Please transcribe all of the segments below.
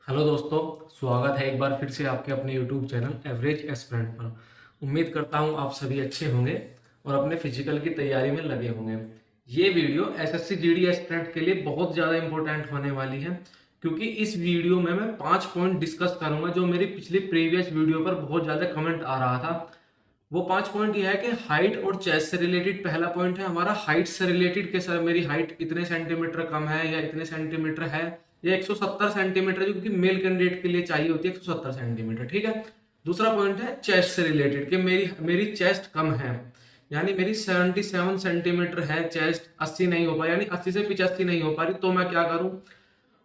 Hello दोस्तों, स्वागत है एक बार फिर से आपके अपने यूट्यूब चैनल एवरेज एस्पिरेंट पर। उम्मीद करता हूं आप सभी अच्छे होंगे और अपने फिजिकल की तैयारी में लगे होंगे। ये वीडियो एसएससी जीडी एस्पिरेंट के लिए बहुत ज़्यादा इंपॉर्टेंट होने वाली है, क्योंकि इस वीडियो में मैं 5 पॉइंट डिस्कस करूंगा जो मेरी पिछली प्रीवियस वीडियो पर बहुत ज़्यादा कमेंट आ रहा था। वो 5 पॉइंट ये है कि हाइट और चेस्ट से रिलेटेड पहला पॉइंट है हमारा हाइट से रिलेटेड कि सर मेरी हाइट इतने सेंटीमीटर कम है या इतने सेंटीमीटर है या 170 सेंटीमीटर, जो कि मेल कैंडिडेट के लिए चाहिए होती है 170 सेंटीमीटर। ठीक है। दूसरा पॉइंट है चेस्ट से रिलेटेड कि मेरी मेरी चेस्ट कम है, यानी मेरी 77 सेंटीमीटर है चेस्ट, 80 नहीं हो पा, यानी 80 से 85 नहीं हो पा रही, तो मैं क्या करूं।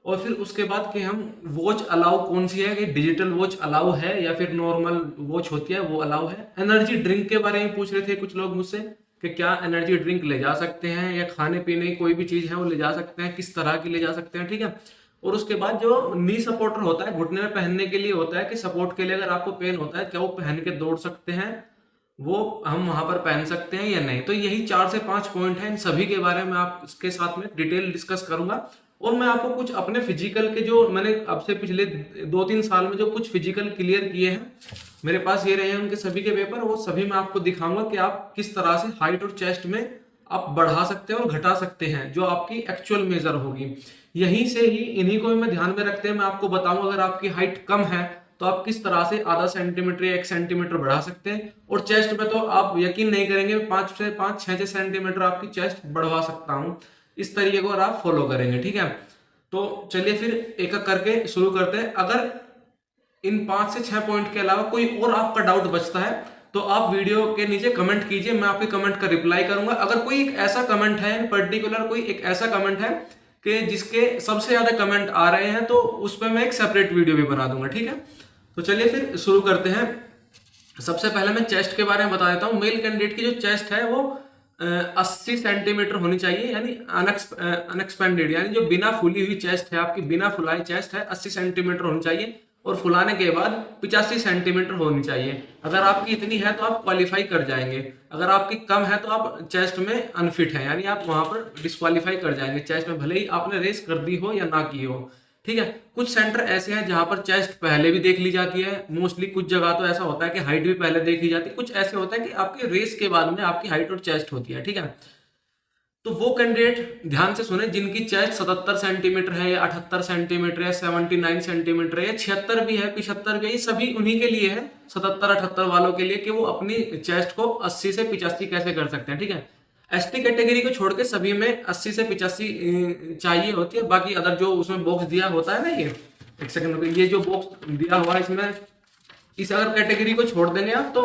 और फिर उसके बाद कि हम वॉच अलाउ कौन सी है, कि डिजिटल वॉच अलाउ है या फिर नॉर्मल वॉच होती है वो अलाउ है। एनर्जी ड्रिंक के बारे में पूछ रहे थे कुछ लोग मुझसे कि क्या एनर्जी ड्रिंक ले जा सकते हैं या खाने पीने की कोई भी चीज है वो ले जा सकते हैं, किस तरह की ले जा सकते हैं। ठीक है। और उसके बाद जो नी सपोर्टर होता है, घुटने में पहनने के लिए होता है कि सपोर्ट के लिए अगर आपको पेन होता है क्या वो पहन के दौड़ सकते हैं, वो हम वहां पर पहन सकते हैं या नहीं। तो यही 4 से 5 पॉइंट है, इन सभी के बारे में आप इसके साथ में डिटेल डिस्कस करूंगा। और मैं आपको कुछ अपने फिजिकल के जो मैंने आपसे पिछले 2-3 साल में जो कुछ फिजिकल क्लियर किए हैं, मेरे पास ये रहे हैं उनके सभी के पेपर, वो सभी मैं आपको दिखाऊंगा कि आप किस तरह से हाइट और चेस्ट में आप बढ़ा सकते हैं और घटा सकते हैं, जो आपकी एक्चुअल मेजर होगी। यहीं से ही इन्हीं को मैं ध्यान में रखते हैं मैं आपको बताऊंगा अगर आपकी हाइट कम है तो आप किस तरह से आधा सेंटीमीटर या 1 सेंटीमीटर बढ़ा सकते हैं। और चेस्ट में तो आप यकीन नहीं करेंगे 5 से 6 सेंटीमीटर आपकी चेस्ट बढ़वा सकता हूं। इस तरीके को आप फॉलो करेंगे। ठीक है। तो चलिए फिर एक एक करके शुरू करते हैं। अगर इन 5 से 6 पॉइंट के अलावा कोई और आपका डाउट बचता है तो आप वीडियो के नीचे कमेंट कीजिए, मैं आपके कमेंट का रिप्लाई करूंगा। अगर कोई एक ऐसा कमेंट है, पर्टिकुलर कोई एक ऐसा कमेंट है कि जिसके सबसे ज्यादा कमेंट आ रहे हैं, तो उस पर मैं एक सेपरेट वीडियो भी बना दूंगा। ठीक है। तो चलिए फिर शुरू करते हैं। सबसे पहले मैं चेस्ट के बारे में बता देता हूँ। मेल कैंडिडेट की जो चेस्ट है वो 80 सेंटीमीटर होनी चाहिए, यानी अनएक्सपेंडेड, यानी जो बिना फुली हुई चेस्ट है आपकी, बिना फुलाई चेस्ट है 80 सेंटीमीटर होनी चाहिए और फुलाने के बाद 85 सेंटीमीटर होनी चाहिए। अगर आपकी इतनी है तो आप क्वालिफाई कर जाएंगे। अगर आपकी कम है तो आप चेस्ट में अनफिट है, यानी आप वहां पर डिस्क्वालीफाई कर जाएंगे चेस्ट में, भले ही आपने रेस कर दी हो या ना की हो। ठीक है। कुछ सेंटर ऐसे हैं जहां पर चेस्ट पहले भी देख ली जाती है, मोस्टली कुछ जगह तो ऐसा होता है कि हाइट भी पहले देख ली जाती है, कुछ ऐसे होता है कि आपके रेस के बाद में आपकी हाइट और चेस्ट होती है। ठीक है। तो वो कैंडिडेट ध्यान से सुने जिनकी चेस्ट 77 सेंटीमीटर है या 78 सेंटीमीटर है, 79 सेंटीमीटर है या 76 भी है, 75 भी है, ये सभी उन्हीं के लिए है, 77-78 वालों के लिए, कि वो अपनी चेस्ट को 80 से 85 कैसे कर सकते हैं। ठीक है। एसटी कैटेगरी को छोड़ के सभी में 80 से 85 चाहिए होती है। बाकी अदर जो उसमें बॉक्स दिया होता है ना, ये एक सेकंड, ये जो बॉक्स दिया हुआ है इसमें, इस अगर कैटेगरी को छोड़ देंगे आप, तो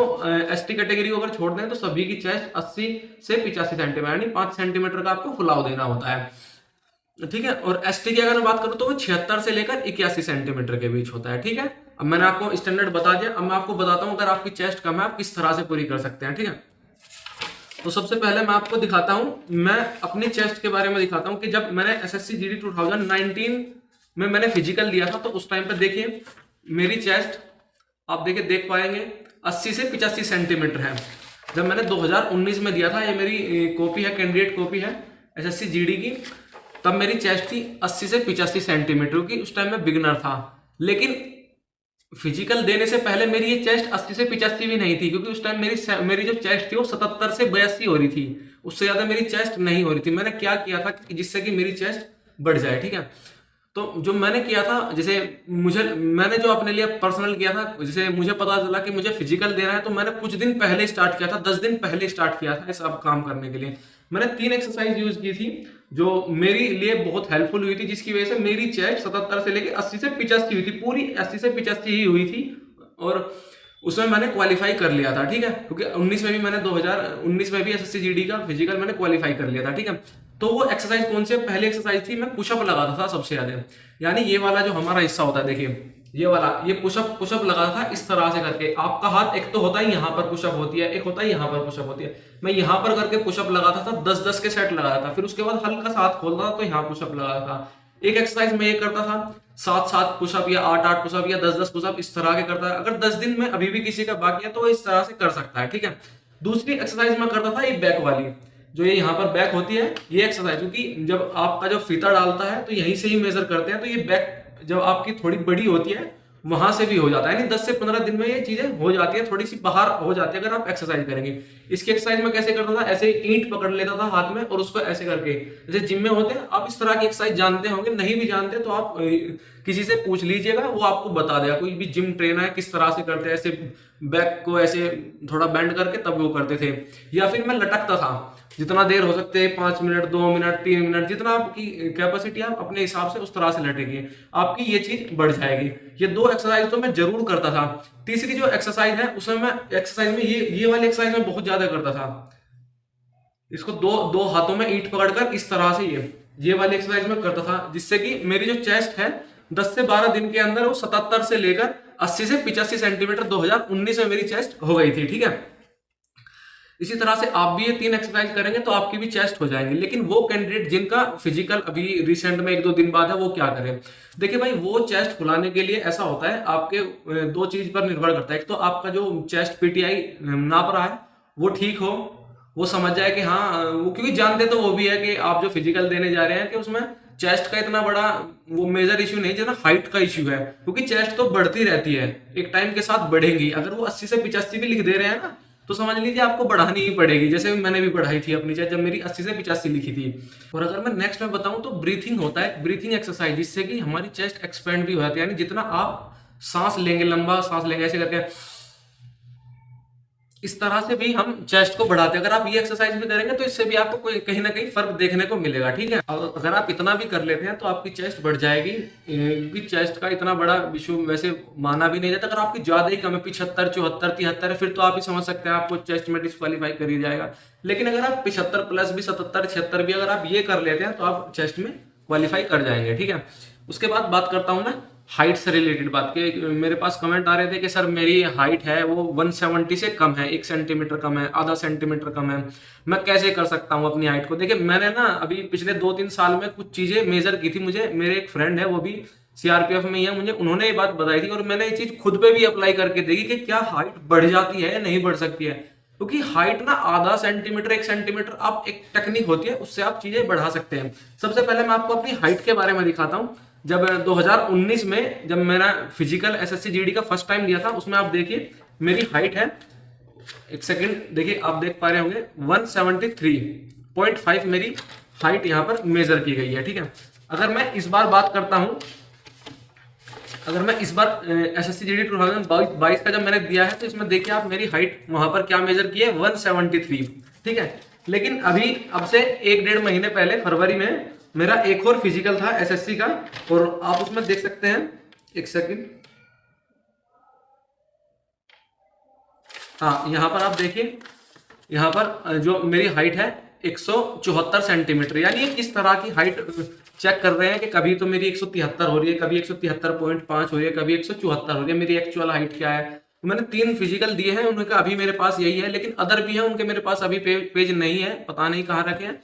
एसटी कैटेगरी को अगर छोड़ दें तो सभी की चेस्ट 80 से 85 सेंटीमीटर, यानी 5 सेंटीमीटर का आपको फुलाव देना होता है। ठीक है। और एसटी की अगर मैं बात करूं तो वो 76 से लेकर 81 सेंटीमीटर के बीच होता है। ठीक है। अब मैंने आपको स्टैंडर्ड बता दिया, अब मैं आपको बताता हूं अगर आपकी चेस्ट कम है आप किस तरह से पूरी कर सकते हैं। ठीक है। तो सबसे पहले मैं आपको दिखाता हूं, मैं अपनी चेस्ट के बारे में दिखाता हूं कि जब मैंने एसएससी जीडी 2019 में मैंने फिजिकल दिया था, तो उस टाइम पर देखिए मेरी चेस्ट आप देखिए देख पाएंगे 80 से 85 सेंटीमीटर है। जब मैंने 2019 में दिया था, ये मेरी कॉपी है, कैंडिडेट कॉपी है एसएससी जीडी की, तब मेरी चेस्ट थी 80 से 85 सेंटीमीटर की। उस टाइम में बिगनर था, लेकिन फिजिकल देने से पहले मेरी ये चेस्ट 80 से 85 भी नहीं थी, क्योंकि उस टाइम मेरी जो चेस्ट थी वो 77 से 82 हो रही थी, उससे ज्यादा मेरी चेस्ट नहीं हो रही थी। मैंने क्या किया था कि जिससे कि मेरी चेस्ट बढ़ जाए। ठीक है। तो जो मैंने किया था, जैसे मैंने जो अपने लिए पर्सनल किया था, जैसे मुझे पता चला कि मुझे फिजिकल देना है, तो मैंने कुछ दिन पहले स्टार्ट किया था, 10 दिन पहले स्टार्ट किया था ये सब काम करने के लिए। मैंने 3 एक्सरसाइज यूज की थी जो मेरे लिए बहुत हेल्पफुल हुई थी, जिसकी वजह से मेरी चेस्ट 77 से लेकर 80 से 85 हुई थी, पूरी 80 से 85 ही हुई थी, और उसमें मैंने क्वालिफाई कर लिया था। ठीक है। क्योंकि 19 में भी मैंने 2019 में भी एसएससी जीडी का फिजिकल मैंने क्वालिफाई कर लिया था। ठीक है। तो वो एक्सरसाइज कौन सी है, पहली एक्सरसाइज थी मैं पुशअप लगाता था सबसे ज्यादा, यानी ये वाला जो हमारा हिस्सा होता है, देखिए ये वाला, ये पुशअप लगाता था इस तरह से करके। आपका हाथ एक तो होता है यहाँ पर पुशअप होती है, एक होता है यहाँ पर पुशअप होती है। मैं यहाँ पर करके पुशअप लगाता था, 10-10 के सेट लगाता था, फिर उसके बाद हल्का सा हाथ खोलता था तो यहाँ पुशअप लगाता था। एक एक्सरसाइज में ये करता था 7-7 पुशअप या 8-8 पुशअप या 10-10 पुशअप, इस तरह के करता है। अगर 10 दिन में अभी भी किसी का बाकी है तो वो इस तरह से कर सकता है। ठीक है। दूसरी एक्सरसाइज में करता था ये बैक वाली, जो ये यहाँ पर बैक होती है, ये एक्सरसाइज, क्योंकि जब आपका जो फीता डालता है तो यहीं से ही मेजर करते हैं, तो ये बैक जब आपकी थोड़ी बड़ी होती है वहां से भी हो जाता है, यानी 10 से 15 दिन में ये चीजें हो जाती है, थोड़ी सी बाहर हो जाती है अगर आप एक्सरसाइज करेंगे। इसकी एक्सरसाइज में कैसे करता था, ऐसे ईंट पकड़ लेता था हाथ में और उसको ऐसे करके, जैसे जिम में होते हैं, आप इस तरह की एक्सरसाइज जानते होंगे, नहीं भी जानते तो आप किसी से पूछ लीजिएगा, वो आपको बता देगा, कोई भी जिम ट्रेनर है किस तरह से करते हैं, ऐसे बैक को ऐसे थोड़ा बेंड करके तब वो करते थे। या फिर मैं लटकता था, जितना देर हो सकते हैं, 5 मिनट, 2 मिनट, 3 मिनट, जितना आपकी कैपेसिटी आप अपने हिसाब से उस तरह से लटेंगे, आपकी ये चीज बढ़ जाएगी। ये 2 एक्सरसाइज तो मैं जरूर करता था। तीसरी जो एक्सरसाइज है उसमें मैं एक्सरसाइज में ये वाली एक्सरसाइज में बहुत ज्यादा करता था। इसको दो हाथों में ईंट पकड़कर इस तरह से ये वाली एक्सरसाइज में करता था, जिससे कि मेरी जो चेस्ट है 10 से 12 दिन के अंदर वो 77 से लेकर 80 से 85 सेंटीमीटर 2019 में मेरी चेस्ट हो गई थी। ठीक है, इसी तरह से आप भी ये 3 एक्सरसाइज करेंगे तो आपकी भी चेस्ट हो जाएंगे। लेकिन वो कैंडिडेट जिनका फिजिकल अभी रिसेंट में 1-2 दिन बाद है, वो क्या करें? देखिए भाई, वो चेस्ट फुलाने के लिए ऐसा होता है, आपके 2 चीज पर निर्भर करता है। एक तो आपका जो चेस्ट पीटीआई नाप रहा है वो ठीक हो, वो समझ जाए कि हाँ वो, क्योंकि जानते तो वो भी है कि आप जो फिजिकल देने जा रहे हैं कि उसमें चेस्ट का इतना बड़ा वो मेजर इश्यू नहीं, जितना हाइट का इश्यू है, क्योंकि चेस्ट तो बढ़ती रहती है, एक टाइम के साथ बढ़ेगी। अगर वो 80 से 85 भी लिख दे रहे हैं ना, तो समझ लीजिए आपको बढ़ानी ही पड़ेगी। जैसे मैंने भी बढ़ाई थी अपनी चेस्ट, जब मेरी 80 से 85 लिखी थी। और अगर मैं नेक्स्ट में बताऊं तो ब्रीथिंग होता है, ब्रीथिंग एक्सरसाइज, जिससे कि हमारी चेस्ट एक्सपेंड भी हो जाती है, यानी जितना आप सांस लेंगे, लंबा सांस लेंगे ऐसे करके, इस तरह से भी हम चेस्ट को बढ़ाते हैं। अगर आप ये एक्सरसाइज भी करेंगे तो इससे भी आपको कोई कहीं ना कहीं फर्क देखने को मिलेगा। ठीक है, अगर आप इतना भी कर लेते हैं तो आपकी चेस्ट बढ़ जाएगी, क्योंकि चेस्ट का इतना बड़ा इशू वैसे माना भी नहीं जाता। अगर आपकी ज्यादा ही कम है, 75, 74, 73 है, फिर तो आप ही समझ सकते हैं आपको चेस्ट में डिस्क्वालीफाई कर ही जाएगा। लेकिन अगर आप 75 प्लस भी, 77, 76 भी अगर आप ये कर लेते हैं तो आप चेस्ट में क्वालिफाई कर जाएंगे। ठीक है, उसके बाद बात करता हूं मैं हाइट से रिलेटेड बात के। मेरे पास कमेंट आ रहे थे कि सर मेरी हाइट है वो 170 से कम है, 1 सेंटीमीटर कम है, आधा सेंटीमीटर कम है, मैं कैसे कर सकता हूँ अपनी हाइट को? देखिए, मैंने ना अभी पिछले 2-3 साल में कुछ चीजें मेजर की थी। मुझे मेरे एक फ्रेंड है, वो भी सीआरपीएफ में ही है, मुझे उन्होंने ये बात बताई थी और मैंने ये चीज खुद पे भी अप्लाई करके देखी कि क्या हाइट बढ़ जाती है या नहीं बढ़ सकती है। क्योंकि हाइट ना आधा सेंटीमीटर, 1 सेंटीमीटर, आप एक टेक्निक होती है उससे आप चीजें बढ़ा सकते हैं। सबसे पहले मैं आपको अपनी हाइट के बारे में दिखाता हूँ। जब 2019 में जब मेरा फिजिकल एसएससी जीडी का फर्स्ट टाइम दिया था, उसमें आप देखिए मेरी हाइट है, एक सेकंड देखिए, आप देख पा रहे होंगे 173.5 मेरी हाइट यहां पर मेजर की गई है। ठीक है, अगर मैं इस बार बात करता हूं, अगर मैं इस बार एसएससी जीडी 2022 का जब मैंने दिया है, तो इसमें देखिए आप मेरी हाइट वहां पर क्या मेजर की है, 173। ठीक है, लेकिन अभी अब से 1-1.5 महीने पहले फरवरी में मेरा एक और फिजिकल था एसएससी का, और आप उसमें देख सकते हैं, एक सेकंड, हाँ यहाँ पर आप देखिए, यहाँ पर जो मेरी हाइट है 174 सेंटीमीटर, यानी किस तरह की हाइट चेक कर रहे हैं कि कभी तो मेरी 173 हो रही है, कभी 173.5 हो रही है, कभी 174 हो रही है, मेरी एक्चुअल हाइट क्या है। तो मैंने 3 फिजिकल दिए हैं, उनका अभी मेरे पास यही है, लेकिन अदर भी है, उनके मेरे पास अभी पेज नहीं है, पता नहीं कहाँ रखे हैं,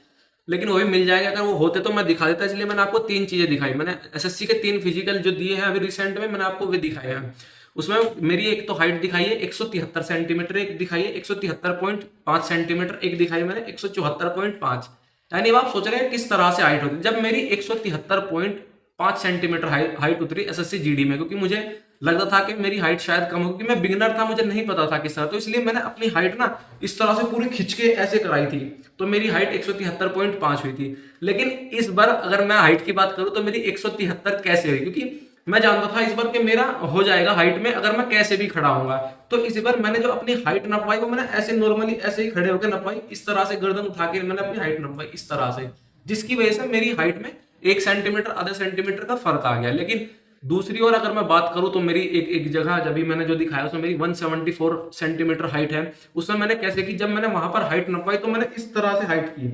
लेकिन वो भी मिल जाएगा। अगर वो होते तो मैं दिखा देता, इसलिए मैंने आपको 3 चीजें दिखाई। मैंने एसएससी के 3 फिजिकल जो दिए हैं अभी रिसेंट में, मैंने आपको वे दिखाए हैं। उसमें मेरी एक तो हाइट दिखाई है 173 सेंटीमीटर, एक दिखाई है 173.5 सेंटीमीटर, एक दिखाई मैंने 174.5। यानी आप सोच रहे हैं किस तरह से हाइट होती है। जब मेरी 173.5 सेंटीमीटर हाइट उतरी एसएससी जीडी में, क्योंकि मुझे लगता था कि मेरी हाइट शायद कम हो, क्योंकि मैं बिगिनर था, मुझे नहीं पता था किस तरह, तो इसलिए मैंने अपनी हाइट ना इस तरह से पूरी खिंच के ऐसे कराई थी, तो मेरी हाइट 173.5 हुई थी। लेकिन इस बार अगर मैं हाइट की बात करूं तो मेरी 173 कैसे हुई, क्योंकि मैं जानता था इस बार कि मेरा हो जाएगा हाइट में अगर मैं कैसे भी खड़ा होऊंगा। तो इस बार मैंने जो अपनी हाइट नपवाई वो मैंने ऐसे नॉर्मली ऐसे ही खड़े होकर नपवाई, इस तरह से गर्दन उठा के मैंने अपनी हाइट नपवाई इस तरह से, जिसकी वजह से मेरी हाइट में 1 सेंटीमीटर, आधे सेंटीमीटर का फर्क आ गया। लेकिन दूसरी ओर अगर मैं बात करूं तो मेरी एक जगह जब भी मैंने जो दिखाया उसमें मेरी 174 सेंटीमीटर हाइट है। उसमें मैंने कैसे की, जब मैंने वहां पर हाइट नपवाई तो मैंने इस तरह से हाइट की,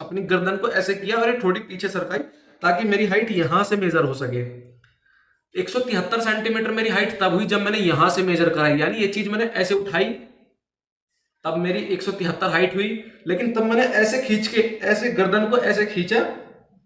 अपनी गर्दन को ऐसे किया और थोड़ी पीछे सरकाई, ताकि मेरी हाइट यहां से मेजर हो सके। 173 सेंटीमीटर मेरी हाइट तब हुई जब मैंने यहां से मेजर कराई, यानी ये चीज मैंने ऐसे उठाई तब मेरी 173 हाइट हुई। लेकिन तब मैंने ऐसे खींच के, ऐसे गर्दन को ऐसे खींचा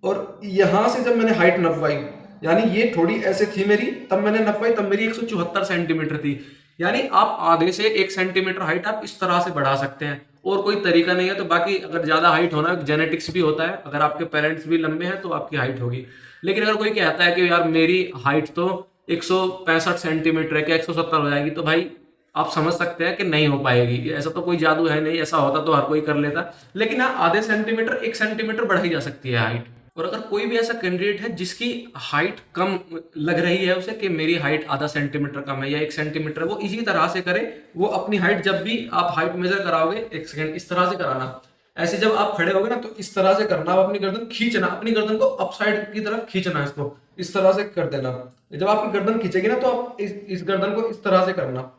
और यहां से जब मैंने हाइट नपवाई, यानी ये थोड़ी ऐसे थी मेरी, तब मैंने नपवाई, तब मेरी 174 सेंटीमीटर थी। यानी आप आधे से 1 सेंटीमीटर हाइट आप इस तरह से बढ़ा सकते हैं, और कोई तरीका नहीं है। तो बाकी अगर ज्यादा हाइट होना जेनेटिक्स भी होता है, अगर आपके पेरेंट्स भी लंबे हैं तो आपकी हाइट होगी। लेकिन अगर कोई कहता है कि यार मेरी हाइट तो 165 सेंटीमीटर है, क्या 170 हो जाएगी, तो भाई आप समझ सकते हैं कि नहीं हो पाएगी। ऐसा तो कोई जादू है नहीं, ऐसा होता तो हर कोई कर लेता। लेकिन हाँ, आधे सेंटीमीटर 1 सेंटीमीटर बढ़ाई जा सकती है हाइट। और अगर कोई भी ऐसा कैंडिडेट है जिसकी हाइट कम लग रही है उसे कि मेरी हाइट आधा सेंटीमीटर कम है या 1 सेंटीमीटर, वो इसी तरह से करे। वो अपनी हाइट जब भी आप हाइट मेजर कराओगे, एक सेकंड, इस तरह से कराना। ऐसे जब आप खड़े होगे ना तो इस तरह से करना, आप अपनी गर्दन खींचना, अपनी गर्दन को अप साइड की तरफ खींचना, इसको इस तरह से कर देना। जब आपकी गर्दन खींचेगी ना तो आप इस गर्दन को इस तरह से करना।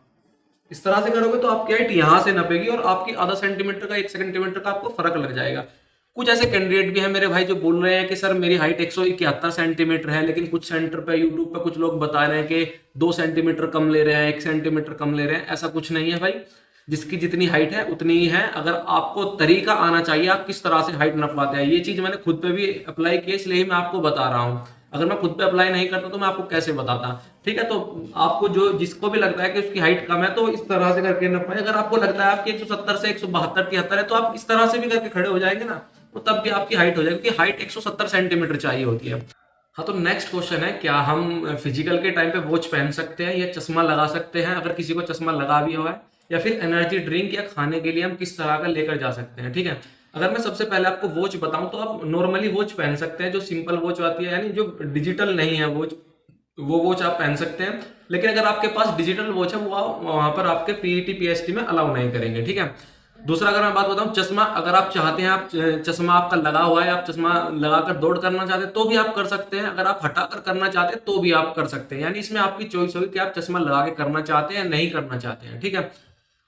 इस तरह से करोगे तो आपकी हाइट यहां से नपेगी और आपकी आधा सेंटीमीटर का 1 सेंटीमीटर का आपको फर्क लग जाएगा। कुछ ऐसे कैंडिडेट भी हैं मेरे भाई जो बोल रहे हैं कि सर मेरी हाइट 171 सेंटीमीटर है, लेकिन कुछ सेंटर पे यूट्यूब पे कुछ लोग बता रहे हैं कि 2 सेंटीमीटर कम ले रहे हैं, 1 सेंटीमीटर कम ले रहे हैं। ऐसा कुछ नहीं है भाई, जिसकी जितनी हाइट है उतनी ही है। अगर आपको तरीका आना चाहिए आप किस तरह से हाइट नपवाते हैं, ये चीज मैंने खुद पे भी अप्लाई की, इसलिए मैं आपको बता रहा हूँ। अगर मैं खुद पे अप्लाई नहीं करता तो मैं आपको कैसे बताता। ठीक है, तो आपको जो जिसको भी लगता है कि उसकी हाइट कम है तो इस तरह से करके नपाए। अगर आपको लगता है आपकी 170 से 172 73 है तो आप इस तरह से भी करके खड़े हो जाएंगे ना, तो तब भी आपकी हाइट हो जाएगी, क्योंकि हाइट 170 सेंटीमीटर चाहिए होती है। हाँ, तो नेक्स्ट क्वेश्चन है, क्या हम फिजिकल के टाइम पे वॉच पहन सकते हैं या चश्मा लगा सकते हैं? अगर किसी को चश्मा लगा भी हुआ है, या फिर एनर्जी ड्रिंक या खाने के लिए हम किस तरह का लेकर जा सकते हैं? ठीक है, अगर मैं सबसे पहले आपको वॉच बताऊं तो आप नॉर्मली वॉच पहन सकते हैं, जो सिंपल वॉच आती है, यानी जो डिजिटल नहीं है वॉच, वो वॉच आप पहन सकते हैं। लेकिन अगर आपके पास डिजिटल वॉच है, वो वहां पर आपके पीईटी पीएसटी में अलाउ नहीं करेंगे। ठीक है, दूसरा अगर मैं बात बताऊं चश्मा, अगर आप चाहते हैं, आप चश्मा आपका लगा हुआ है, आप चश्मा लगाकर दौड़ करना चाहते हैं तो भी आप कर सकते हैं। अगर आप हटाकर करना चाहते हैं तो भी आप कर सकते हैं, यानी इसमें आपकी चॉइस होगी कि आप चश्मा लगा के करना चाहते हैं या नहीं करना चाहते हैं। ठीक है,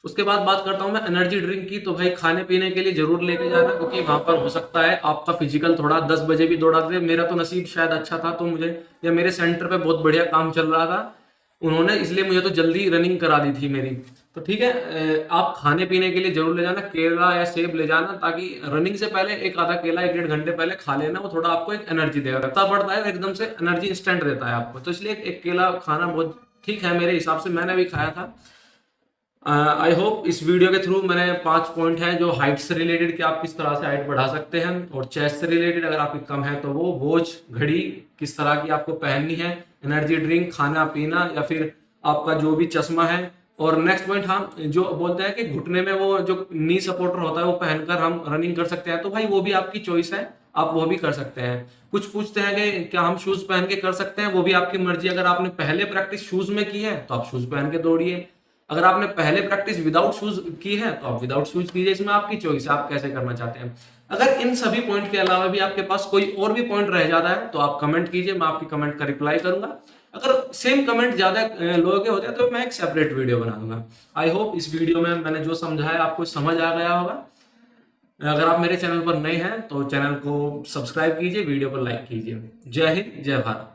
उसके बाद बात करता हूं मैं एनर्जी ड्रिंक की। तो भाई खाने पीने के लिए जरूर लेके जाना, क्योंकि वहां पर हो सकता है आपका फिजिकल थोड़ा 10 बजे भी दौड़ा दे। मेरा तो नसीब शायद अच्छा था, तो मुझे, या मेरे सेंटर पे बहुत बढ़िया काम चल रहा था उन्होंने, इसलिए मुझे तो जल्दी रनिंग करा दी थी मेरी। तो ठीक है, आप खाने पीने के लिए जरूर ले जाना, केला या सेब ले जाना, ताकि रनिंग से पहले एक आधा केला 1-1.5 घंटे पहले खा लेना, वो थोड़ा आपको एक एनर्जी देगा। लगता पड़ता है एकदम से एनर्जी इंस्टेंट देता है आपको, तो इसलिए एक केला खाना बहुत ठीक है मेरे हिसाब से, मैंने भी खाया था। आई होप इस वीडियो के थ्रू मैंने 5 पॉइंट है जो हाइट से रिलेटेड कि आप किस तरह से हाइट बढ़ा सकते हैं, और चेस्ट से रिलेटेड अगर आपकी कम है तो वो वॉच घड़ी किस तरह की आपको पहननी है, एनर्जी ड्रिंक, खाना पीना, या फिर आपका जो भी चश्मा है। और नेक्स्ट पॉइंट, हम जो बोलते हैं कि घुटने में वो जो नी सपोर्टर होता है वो पहनकर हम रनिंग कर सकते हैं, तो भाई वो भी आपकी चॉइस है, आप वो भी कर सकते हैं। कुछ पूछते हैं कि क्या हम शूज पहन के कर सकते हैं, वो भी आपकी मर्जी। अगर आपने पहले प्रैक्टिस शूज में की है तो आप शूज पहन के दौड़िए, अगर आपने पहले प्रैक्टिस विदाउट शूज की है तो आप विदाउट शूज कीजिए, इसमें आपकी चॉइस है आप कैसे करना चाहते हैं। अगर इन सभी पॉइंट के अलावा भी आपके पास कोई और भी पॉइंट रह जाता है तो आप कमेंट कीजिए, मैं आपकी कमेंट का रिप्लाई करूंगा। अगर सेम कमेंट ज्यादा लोगों के होते हैं तो मैं एक सेपरेट वीडियो बना दूंगा। आई होप इस वीडियो में मैंने जो समझाया आपको समझ आ गया होगा। अगर आप मेरे चैनल पर नए हैं तो चैनल को सब्सक्राइब कीजिए, वीडियो को लाइक कीजिए। जय हिंद, जय भारत।